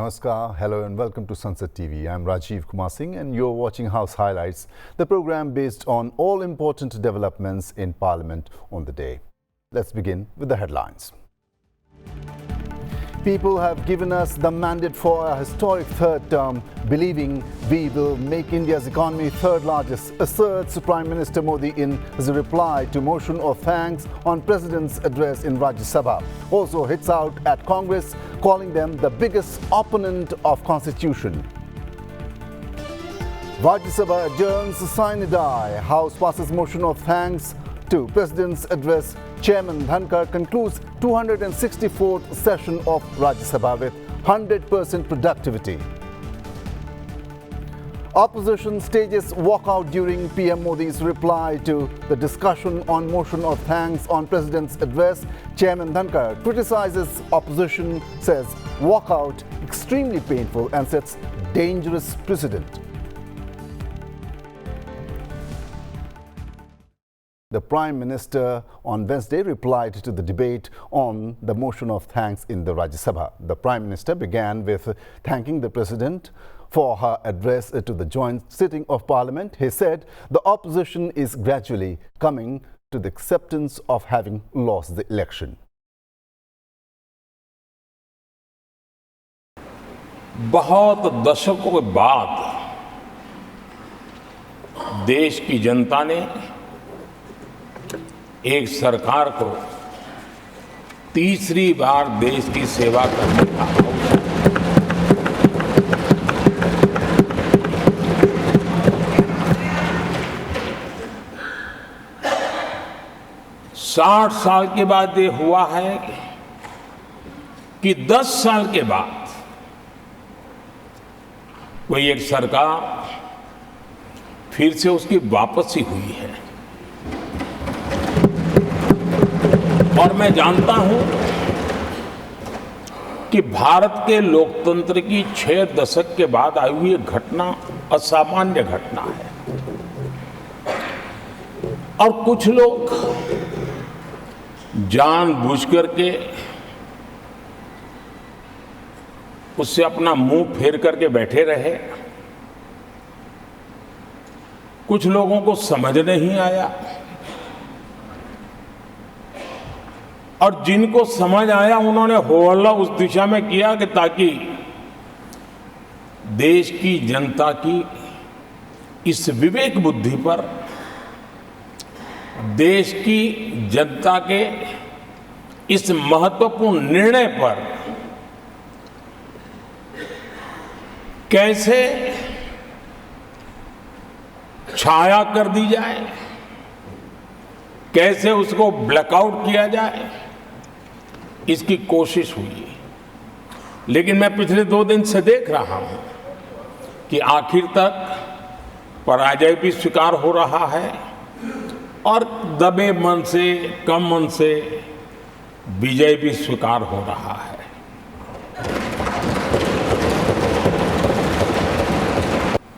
Namaskar, hello and welcome to Sunset TV. I'm Rajiv Kumar Singh and you're watching House Highlights, the program based on all important developments in Parliament on the day. Let's begin with the headlines. People have given us the mandate for a historic third term, believing we will make India's economy third largest, asserts Prime Minister Modi in his reply to motion of thanks on President's address in Rajya Sabha. Also hits out at Congress, calling them the biggest opponent of Constitution. Rajya Sabha adjourns sine die. House passes motion of thanks to President's address. Chairman Dhankar concludes 264th session of Rajya Sabha with 100% productivity. Opposition stages walkout during PM Modi's reply to the discussion on motion of thanks on President's address. Chairman Dhankar criticizes opposition, says walkout extremely painful and sets dangerous precedent. The Prime Minister on Wednesday replied to the debate on the motion of thanks in the Rajya Sabha. The Prime Minister began with thanking the President for her address to the joint sitting of Parliament. He said the opposition is gradually coming to the acceptance of having lost the election. बहुत दशकों के बाद देश की जनता ने एक सरकार को तीसरी बार देश की सेवा करने का अवसर 60 साल के बाद ये हुआ है कि 10 साल के बाद कोई एक सरकार फिर से उसकी वापसी हुई है। और मैं जानता हूं कि भारत के लोकतंत्र की 6 दशक के बाद आई हुई घटना असामान्य घटना है और कुछ लोग जानबूझकर के उससे अपना मुंह फेर करके बैठे रहे। कुछ लोगों को समझ नहीं आया और जिनको समझ आया उन्होंने हो हल्ला उस दिशा में किया कि ताकि देश की जनता की इस विवेक बुद्धि पर, देश की जनता के इस महत्वपूर्ण निर्णय पर कैसे छाया कर दी जाए, कैसे उसको ब्लैकआउट किया जाए, इसकी कोशिश हुई। लेकिन मैं पिछले 2 दिन से देख रहा हूं कि आखिर तक पराजय भी स्वीकार हो रहा है और दबे मन से, कम मन से विजय भी स्वीकार हो रहा है।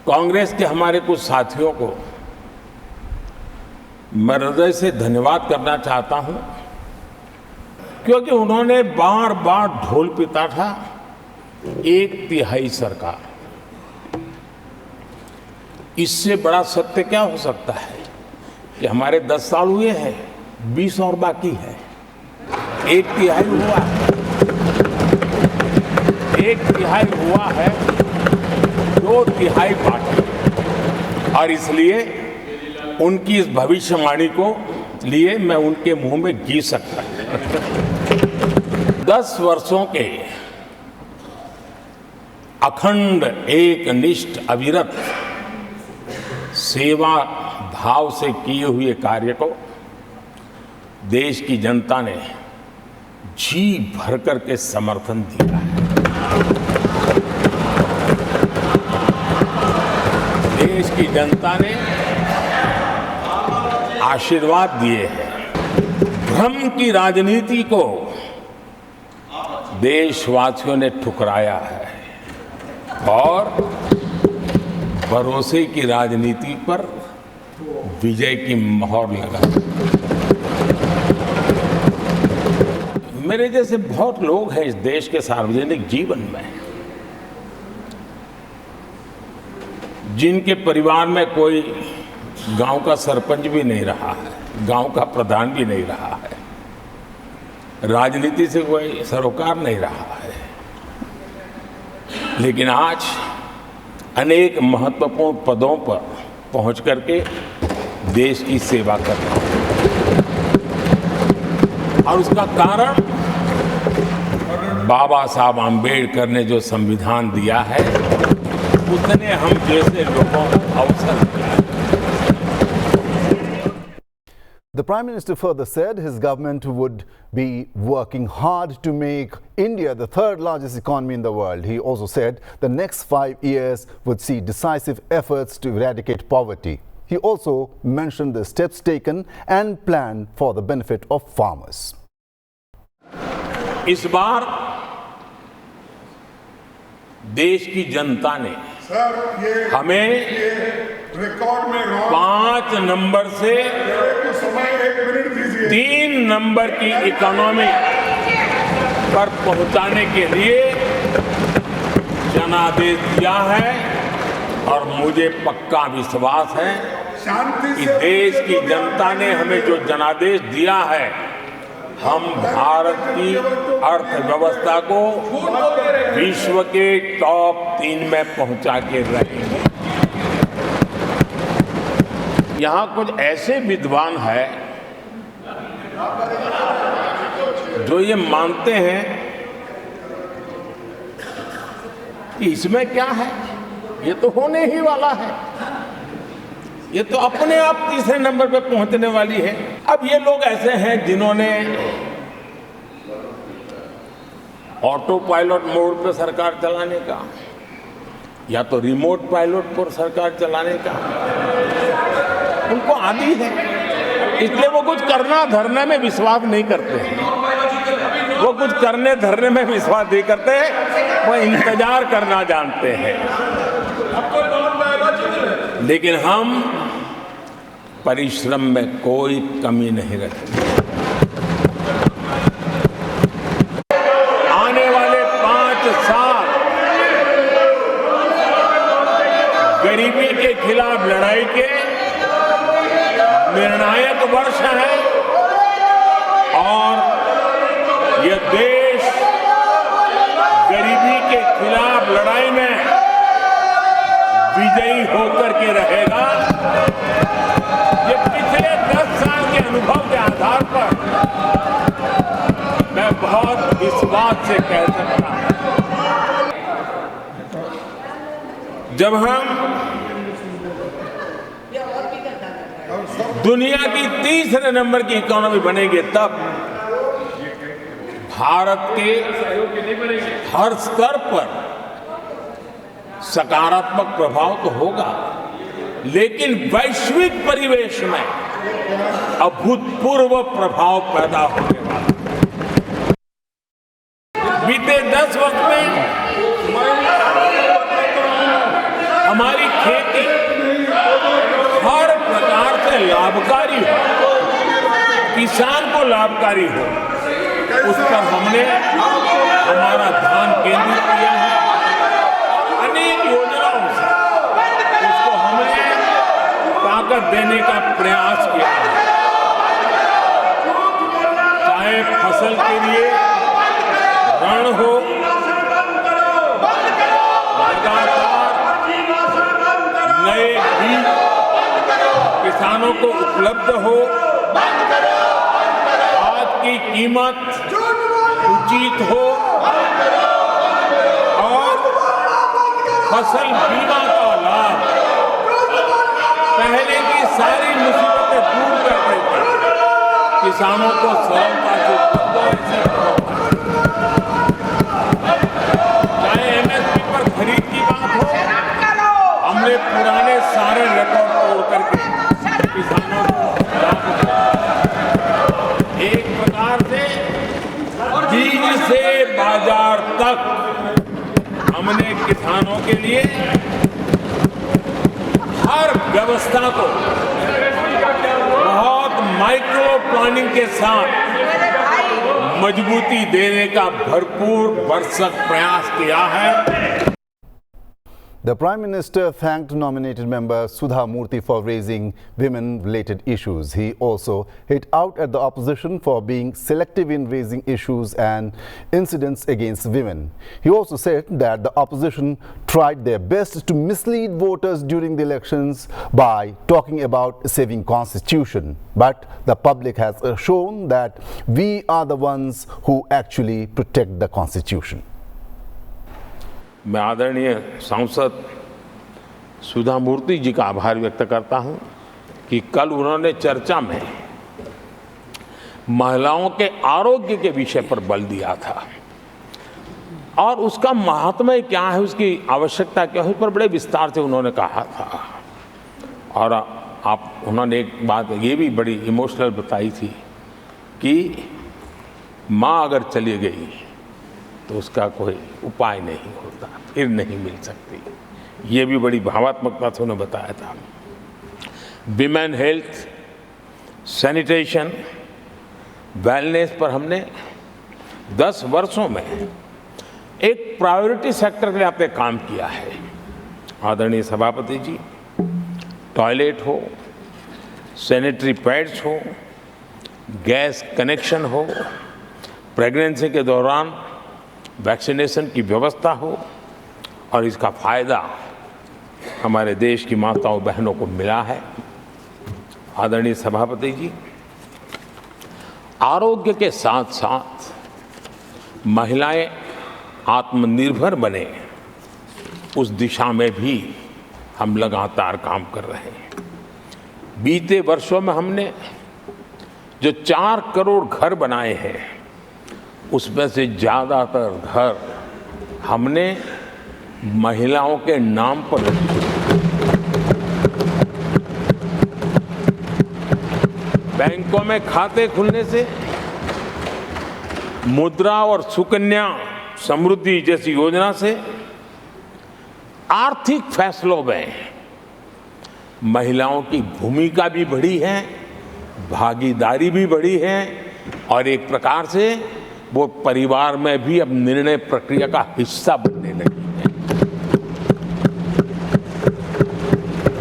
कांग्रेस के हमारे कुछ साथियों को मैं हृदय से धन्यवाद करना चाहता हूं क्योंकि उन्होंने बार बार ढोल पीटा था 1/3 सरकार। इससे बड़ा सत्य क्या हो सकता है कि हमारे 10 साल हुए हैं, 20 और बाकी है। 1/3 हुआ है, 1/3 हुआ है, 2/3 बाकी। और इसलिए उनकी इस भविष्यवाणी को लिए मैं उनके मुंह में घी सकता हूं। 10 वर्षों के अखंड, एकनिष्ठ, अविरत सेवा भाव से किए हुए कार्य को देश की जनता ने जी भर करके समर्थन दिया है। देश की जनता ने आशीर्वाद दिए हैं। भ्रम की राजनीति को देशवासियों ने ठुकराया है और भरोसे की राजनीति पर विजय की मोहर लगा। मेरे जैसे बहुत लोग हैं इस देश के सार्वजनिक जीवन में जिनके परिवार में कोई गांव का सरपंच भी नहीं रहा है, गांव का प्रधान भी नहीं रहा है, राजनीति से कोई सरोकार नहीं रहा है, लेकिन आज अनेक महत्वपूर्ण पदों पर पहुंच करके देश की सेवा कर रहे हैं। और उसका कारण बाबा साहब आम्बेडकर ने जो संविधान दिया है, उसने हम जैसे लोगों को अवसर दिया है। The Prime Minister further said his government would be working hard to make India the third largest economy in the world. He also said the next 5 years would see decisive efforts to eradicate poverty. He also mentioned the steps taken and planned for the benefit of farmers. इस बार देश की जनता ने हमें record में 5 number से 3 number की economy पर पहुंचाने के लिए जनादेश दिया है। और मुझे पक्का विश्वास है कि देश की जनता ने हमें जो जनादेश दिया है, हम भारत की अर्थव्यवस्था को विश्व के टॉप 3 में पहुंचा के रहेंगे। यहाँ कुछ ऐसे विद्वान हैं जो ये मानते हैं कि इसमें क्या है, ये तो होने ही वाला है, ये तो अपने आप तीसरे नंबर पे पहुंचने वाली है। अब ये लोग ऐसे हैं जिन्होंने ऑटो पायलट मोड पे सरकार चलाने का या तो रिमोट पायलट पर सरकार चलाने का उनको आदी है, इसलिए वो कुछ करना धरने में विश्वास नहीं करते हैं। वो कुछ करने धरने में विश्वास नहीं करते, वो इंतजार करना जानते हैं। लेकिन हम परिश्रम में कोई कमी नहीं रखेंगे। आने वाले 5 साल गरीबी के खिलाफ लड़ाई के निर्णायक वर्ष है और यह देश गरीबी के खिलाफ लड़ाई में विजयी होकर के रहेगा। ये पिछले 10 साल के अनुभव के आधार पर मैं बहुत विश्वास से कह सकता हूं। जब हम दुनिया की तीसरे नंबर की इकोनॉमी बनेंगे, तब भारत के हर स्तर पर सकारात्मक प्रभाव तो होगा, लेकिन वैश्विक परिवेश में अभूतपूर्व प्रभाव पैदा होने वाला। बीते 10 वर्ष में हमारी खेती हर प्रकार से लाभकारी हो, किसान को लाभकारी हो, उस पर हमने हमारा ध्यान केंद्रित किया है। अनेक योजनाओं से उसको हमने ताकत देने का प्रयास किया है। चाहे फसल के लिए ऋण हो, लगातार नए बीज किसानों को उपलब्ध हो, आज की कीमत उचित हो और फसल बीमा का लाभ पहले की सारी मुसीबतें दूर कर देते, किसानों को सरलता से उपलब्ध हो। चाहे एमएसपी पर खरीद की बात हो, हमने पुराने सारे रिकॉर्ड तोड़ करके किसानों को लाभ दिया। एक प्रकार से बीज से बाजार तक हमने किसानों के लिए हर व्यवस्था को बहुत माइक्रो प्लानिंग के साथ मजबूती देने का भरपूर भरसक प्रयास किया है। The Prime Minister thanked nominated member Sudha Murthy for raising women-related issues. He also hit out at the opposition for being selective in raising issues and incidents against women. He also said that the opposition tried their best to mislead voters during the elections by talking about saving Constitution. But the public has shown that we are the ones who actually protect the Constitution. मैं आदरणीय सांसद सुधा मूर्ति जी का आभार व्यक्त करता हूं कि कल उन्होंने चर्चा में महिलाओं के आरोग्य के विषय पर बल दिया था और उसका महात्म्य क्या है, उसकी आवश्यकता क्या है, उस पर बड़े विस्तार से उन्होंने कहा था। और उन्होंने एक बात ये भी बड़ी इमोशनल बताई थी कि माँ अगर चली गई तो उसका कोई उपाय नहीं होता, फिर नहीं मिल सकती। ये भी बड़ी भावात्मकता से उन्होंने बताया था। विमेन हेल्थ, सैनिटेशन, वेलनेस पर हमने 10 वर्षों में एक प्रायोरिटी सेक्टर के लिए काम किया है। आदरणीय सभापति जी, टॉयलेट हो, सैनिटरी पैड्स हो, गैस कनेक्शन हो, प्रेगनेंसी के दौरान वैक्सीनेशन की व्यवस्था हो और इसका फायदा हमारे देश की माताओं बहनों को मिला है। आदरणीय सभापति जी, आरोग्य के साथ साथ महिलाएं आत्मनिर्भर बने, उस दिशा में भी हम लगातार काम कर रहे हैं। बीते वर्षों में हमने जो 4 करोड़ घर बनाए हैं, उसमें से ज़्यादातर घर हमने महिलाओं के नाम पर रखे। बैंकों में खाते खुलने से, मुद्रा और सुकन्या समृद्धि जैसी योजना से आर्थिक फैसलों में महिलाओं की भूमिका भी बढ़ी है, भागीदारी भी बढ़ी है और एक प्रकार से वो परिवार में भी अब निर्णय प्रक्रिया का हिस्सा बनने लगी है।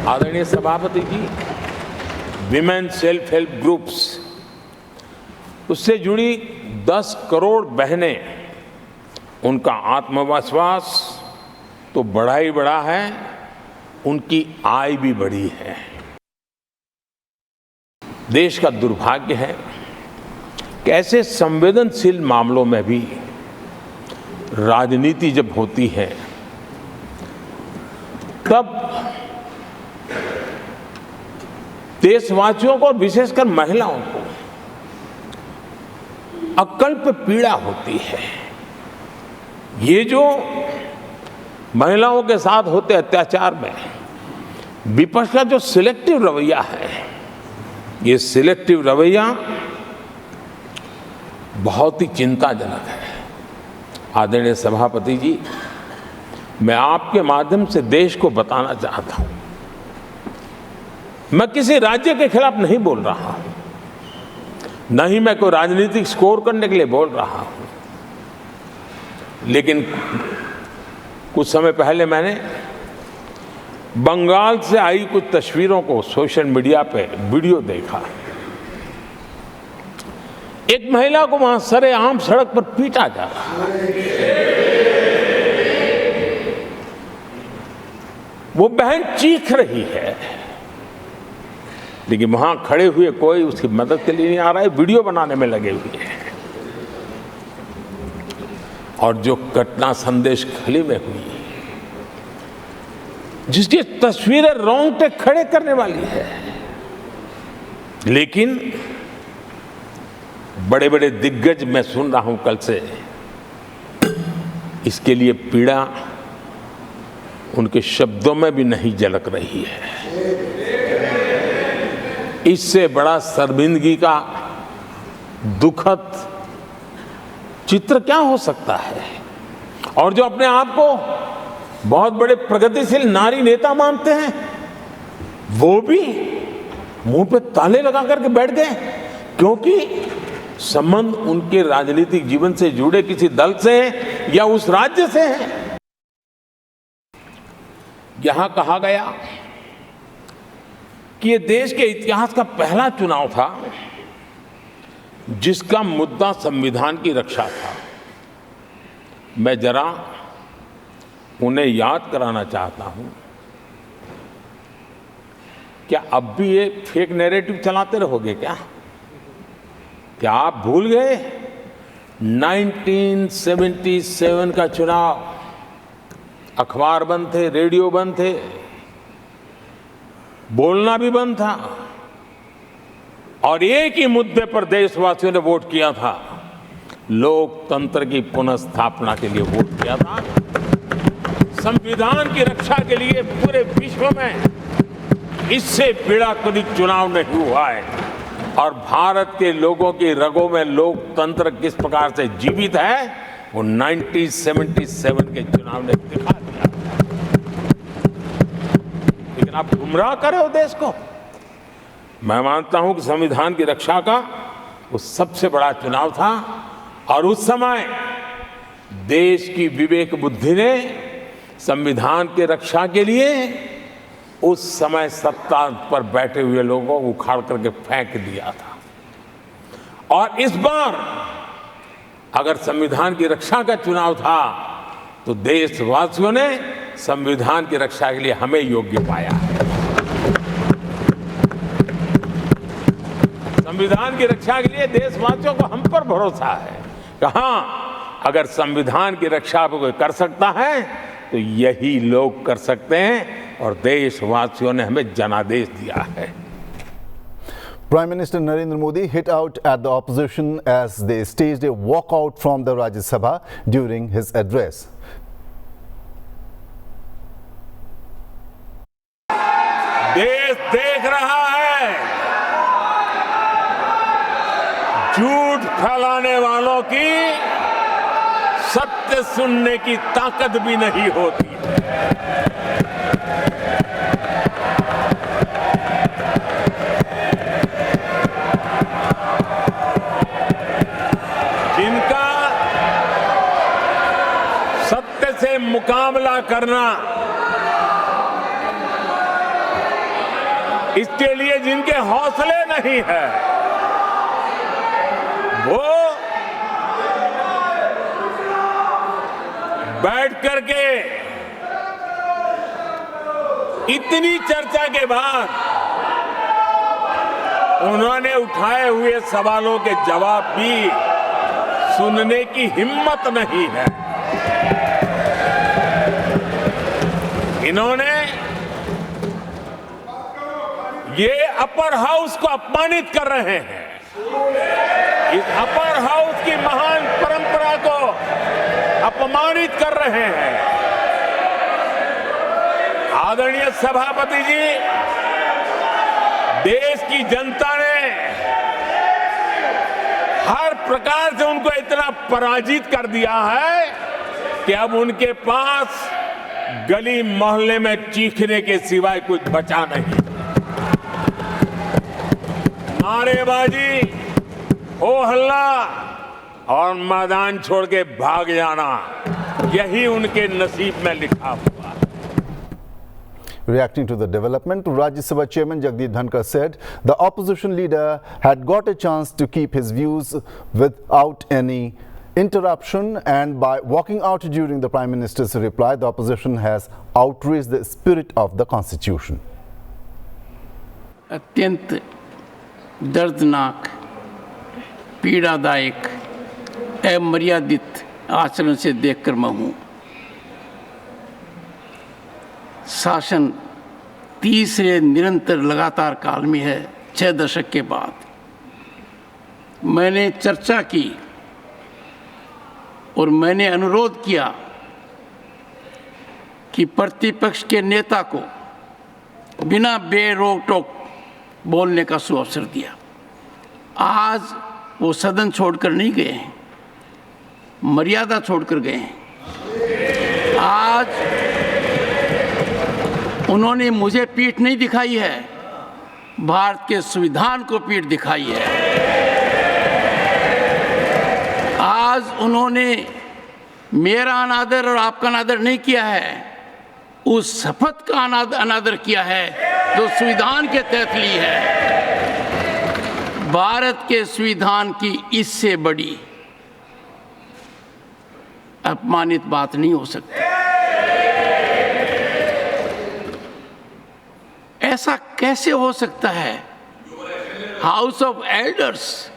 आदरणीय सभापति जी, विमेन सेल्फ हेल्प ग्रुप्स, उससे जुड़ी 10 करोड़ बहनें, उनका आत्मविश्वास तो बढ़ा ही बढ़ा है, उनकी आय भी बढ़ी है। देश का दुर्भाग्य है कि ऐसे संवेदनशील मामलों में भी राजनीति जब होती है तब देशवासियों को और विशेषकर महिलाओं को अकल्प पीड़ा होती है। ये जो महिलाओं के साथ होते अत्याचार में विपक्ष का जो सिलेक्टिव रवैया है, ये सिलेक्टिव रवैया बहुत ही चिंताजनक है। आदरणीय सभापति जी, मैं आपके माध्यम से देश को बताना चाहता हूं, मैं किसी राज्य के खिलाफ नहीं बोल रहा हूं, न ही मैं कोई राजनीतिक स्कोर करने के लिए बोल रहा हूं, लेकिन कुछ समय पहले मैंने बंगाल से आई कुछ तस्वीरों को सोशल मीडिया पे वीडियो देखा। एक महिला को वहां सरेआम सड़क पर पीटा जा रहा है। वो बहन चीख रही है, लेकिन वहां खड़े हुए कोई उसकी मदद के लिए नहीं आ रहा है, वीडियो बनाने में लगे हुए हैं। और जो घटना संदेश खली में हुई, जिसकी तस्वीरें रोंगटे खड़े करने वाली है, लेकिन बड़े बड़े दिग्गज मैं सुन रहा हूं कल से, इसके लिए पीड़ा उनके शब्दों में भी नहीं झलक रही है। इससे बड़ा शर्मिंदगी का दुखद चित्र क्या हो सकता है। और जो अपने आप को बहुत बड़े प्रगतिशील नारी नेता मानते हैं, वो भी मुंह पे ताले लगा करके बैठ गए, क्योंकि संबंध उनके राजनीतिक जीवन से जुड़े किसी दल से या उस राज्य से है। यहां कहा गया कि ये देश के इतिहास का पहला चुनाव था जिसका मुद्दा संविधान की रक्षा था। मैं जरा उन्हें याद कराना चाहता हूं, क्या अब भी ये फेक नैरेटिव चलाते रहोगे क्या? क्या आप भूल गए 1977 का चुनाव? अखबार बंद थे, रेडियो बंद थे, बोलना भी बंद था और एक ही मुद्दे पर देशवासियों ने वोट किया था, लोकतंत्र की पुनर्स्थापना के लिए वोट किया था। संविधान की रक्षा के लिए पूरे विश्व में इससे बेड़ा कभी चुनाव नहीं हुआ है और भारत के लोगों की रगों में लोकतंत्र किस प्रकार से जीवित है वो 1977 के चुनाव ने दिखा दिया। लेकिन आप गुमराह कर रहे हो देश को। मैं मानता हूं कि संविधान की रक्षा का वो सबसे बड़ा चुनाव था और उस समय देश की विवेक बुद्धि ने संविधान की रक्षा के लिए उस समय सत्ता पर बैठे हुए लोगों को उखाड़ करके फेंक दिया था। और इस बार अगर संविधान की रक्षा का चुनाव था तो देशवासियों ने संविधान की रक्षा के लिए हमें योग्य पाया है। संविधान की रक्षा के लिए देशवासियों को हम पर भरोसा है। कहां अगर संविधान की रक्षा कोई कर सकता है तो यही लोग कर सकते हैं और देशवासियों ने हमें जनादेश दिया है। Prime Minister Narendra Modi hit out at the opposition as they staged a walkout from the Rajya Sabha during his address. देश देख रहा है, झूठ फैलाने वालों की सत्य सुनने की ताकत भी नहीं होती। जिनका सत्य से मुकाबला करना, इसके लिए जिनके हौसले नहीं है, वो बैठ करके इतनी चर्चा के बाद उन्होंने उठाए हुए सवालों के जवाब भी सुनने की हिम्मत नहीं है। इन्होंने ये अपर हाउस को अपमानित कर रहे हैं। इस अपर हाउस की महान परंपरा को अपमानित कर रहे हैं। आदरणीय सभापति जी, देश की जनता ने हर प्रकार से उनको इतना पराजित कर दिया है कि अब उनके पास गली मोहल्ले में चीखने के सिवाय कुछ बचा नहीं। नारेबाजी, हो हल्ला और मैदान छोड़ के भाग जाना, यही उनके नसीब में लिखा हुआ। Reacting to the development, Rajya Sabha Chairman Jagdeep Dhankar said the opposition leader had got a chance to keep his views without any interruption, and by walking out during the Prime Minister's reply, the opposition has outraged the spirit of the Constitution. अत्यंत दर्दनाक, पीड़ादायक, अमर्यादित आचरण से देखकर मैं हूँ। शासन तीसरे निरंतर लगातार काल में है, 6 दशक के बाद। मैंने चर्चा की और मैंने अनुरोध किया कि प्रतिपक्ष के नेता को बिना बेरोक टोक बोलने का सुअवसर दिया। आज वो सदन छोड़कर नहीं गए हैं, मर्यादा छोड़कर गए हैं। आज उन्होंने मुझे पीठ नहीं दिखाई है, भारत के संविधान को पीठ दिखाई है। आज उन्होंने मेरा अनादर और आपका अनादर नहीं किया है, उस शपथ का अनादर किया है जो संविधान के तहत ली है। भारत के संविधान की इससे बड़ी अपमानित बात नहीं हो सकती। ऐसा कैसे हो सकता है? House of elders,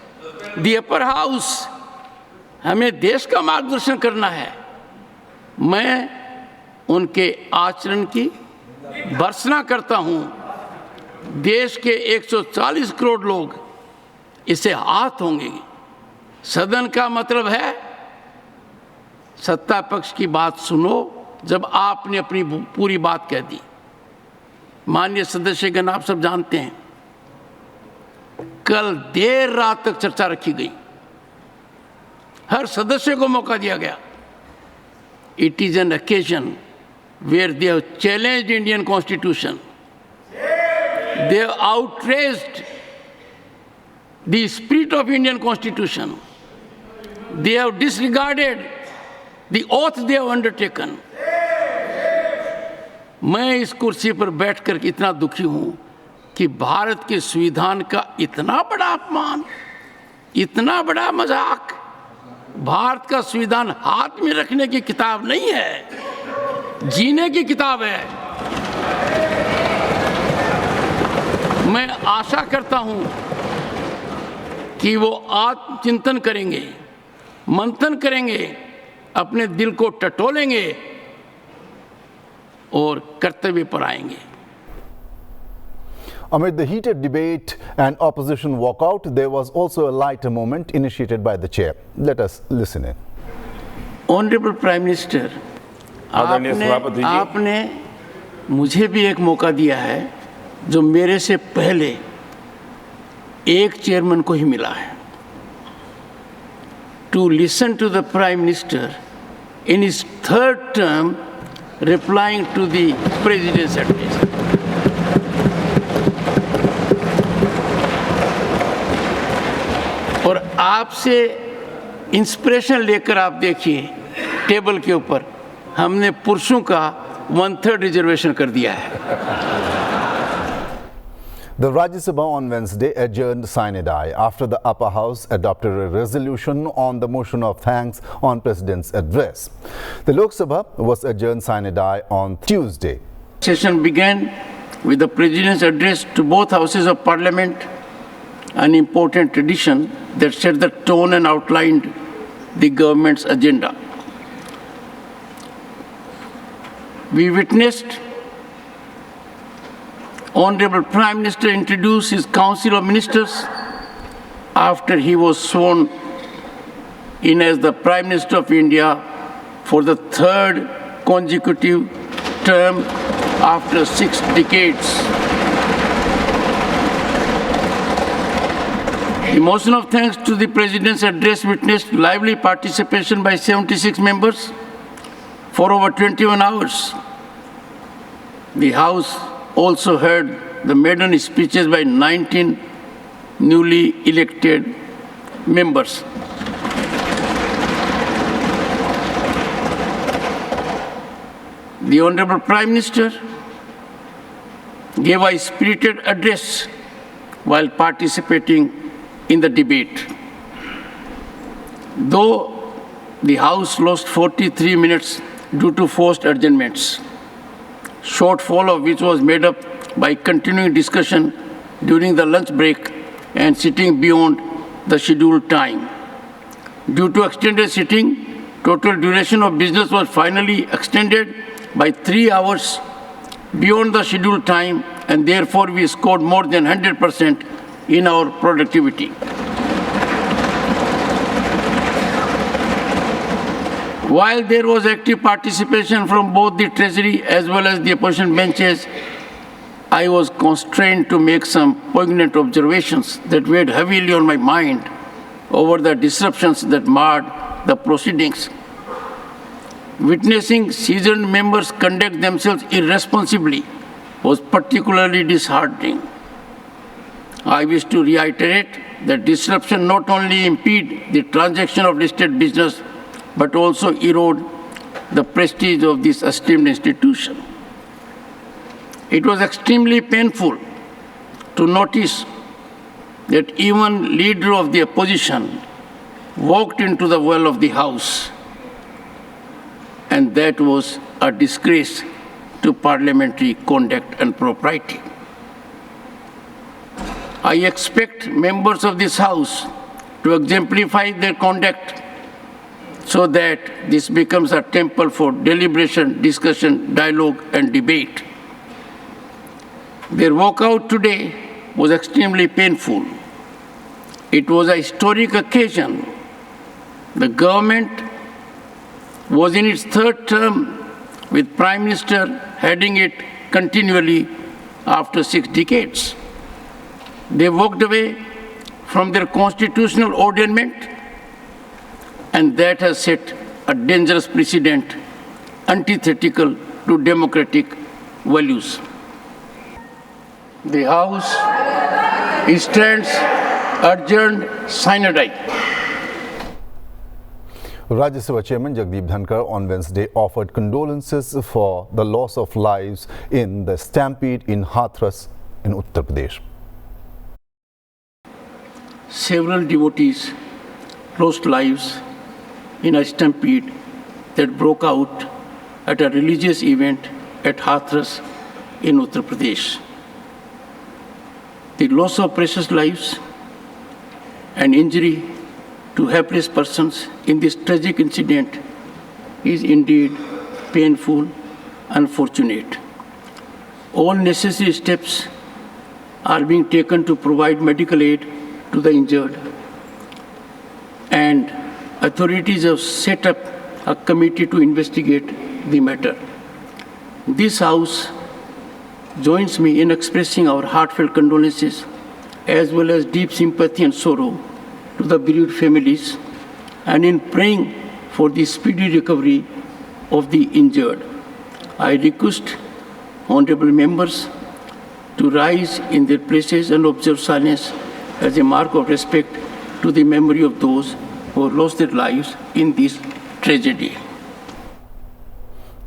the upper house, हमें देश का मार्गदर्शन करना है। मैं उनके आचरण की भर्त्सना करता हूं। देश के 140 करोड़ लोग इससे आहत होंगे। सदन का मतलब है सत्ता पक्ष की बात सुनो जब आपने अपनी पूरी बात कह दी। माननीय सदस्यगण, आप सब जानते हैं कल देर रात तक चर्चा रखी गई, हर सदस्य को मौका दिया गया। It is an occasion where they have challenged Indian Constitution. They have outraged the spirit of Indian Constitution. They have disregarded the oath they have undertaken. मैं इस कुर्सी पर बैठकर इतना दुखी हूं कि भारत के संविधान का इतना बड़ा अपमान, इतना बड़ा मजाक। भारत का संविधान हाथ में रखने की किताब नहीं है, जीने की किताब है। मैं आशा करता हूं कि वो आत्मचिंतन करेंगे, मंथन करेंगे, अपने दिल को टटोलेंगे और कर्तव्य पर आएंगे। Amid the heated debate and opposition walkout, there was also a lighter moment initiated by the chair. Let us listen in. Honorable Prime Minister, आपने मुझे भी एक मौका दिया है जो मेरे से पहले एक चेयरमैन को ही मिला है। To listen to the Prime Minister in his third term replying to the President's address. और आपसे इंस्पिरेशन लेकर आप देखिए, टेबल के ऊपर हमने पुरुषों का 1/3 रिजर्वेशन कर दिया है। The Rajya Sabha on Wednesday adjourned sine die after the upper house adopted a resolution on the motion of thanks on President's address. The Lok Sabha was adjourned sine die on Tuesday. Session began with the President's address to both houses of Parliament, an important tradition that set the tone and outlined the government's agenda. We witnessed Honorable Prime Minister introduce his Council of Ministers after he was sworn in as the Prime Minister of India for the third consecutive term after 6 decades. The motion of thanks to the President's address witnessed lively participation by 76 members for over 21 hours. The House also heard the maiden speeches by 19 newly elected members. The Honorable Prime Minister gave a spirited address while participating in the debate. Though the House lost 43 minutes due to forced adjournments, shortfall of which was made up by continuing discussion during the lunch break and sitting beyond the scheduled time. Due to extended sitting, total duration of business was finally extended by 3 hours beyond the scheduled time, and therefore we scored more than 100% in our productivity. While there was active participation from both the Treasury as well as the opposition benches, I was constrained to make some poignant observations that weighed heavily on my mind over the disruptions that marred the proceedings. Witnessing seasoned members conduct themselves irresponsibly was particularly disheartening. I wish to reiterate that disruption not only impede the transaction of listed business, but also erode the prestige of this esteemed institution. It was extremely painful to notice that even leader of the opposition walked into the well of the House, and that was a disgrace to parliamentary conduct and propriety. I expect members of this House to exemplify their conduct so that this becomes a temple for deliberation, discussion, dialogue, and debate. Their walkout today was extremely painful. It was a historic occasion. The government was in its third term, with Prime Minister heading it continually after 6 decades. They walked away from their constitutional ordainment, and that has set a dangerous precedent antithetical to democratic values. The House stands adjourned sine die. Rajya Sabha Chairman Jagdeep Dhankar on Wednesday offered condolences for the loss of lives in the stampede in Hathras in Uttar Pradesh. Several devotees lost lives in a stampede that broke out at a religious event at Hathras in Uttar Pradesh. The loss of precious lives and injury to helpless persons in this tragic incident is indeed painful, unfortunate. All necessary steps are being taken to provide medical aid to the injured, and authorities have set up a committee to investigate the matter. This House joins me in expressing our heartfelt condolences as well as deep sympathy and sorrow to the bereaved families, and in praying for the speedy recovery of the injured. I request honorable members to rise in their places and observe silence as a mark of respect to the memory of those who lost their lives in this tragedy.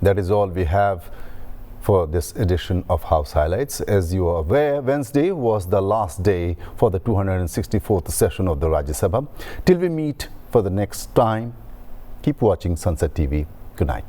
That is all we have for this edition of House Highlights. As you are aware, Wednesday was the last day for the 264th session of the Rajya Sabha. Till we meet for the next time, keep watching Sunset TV. Good night.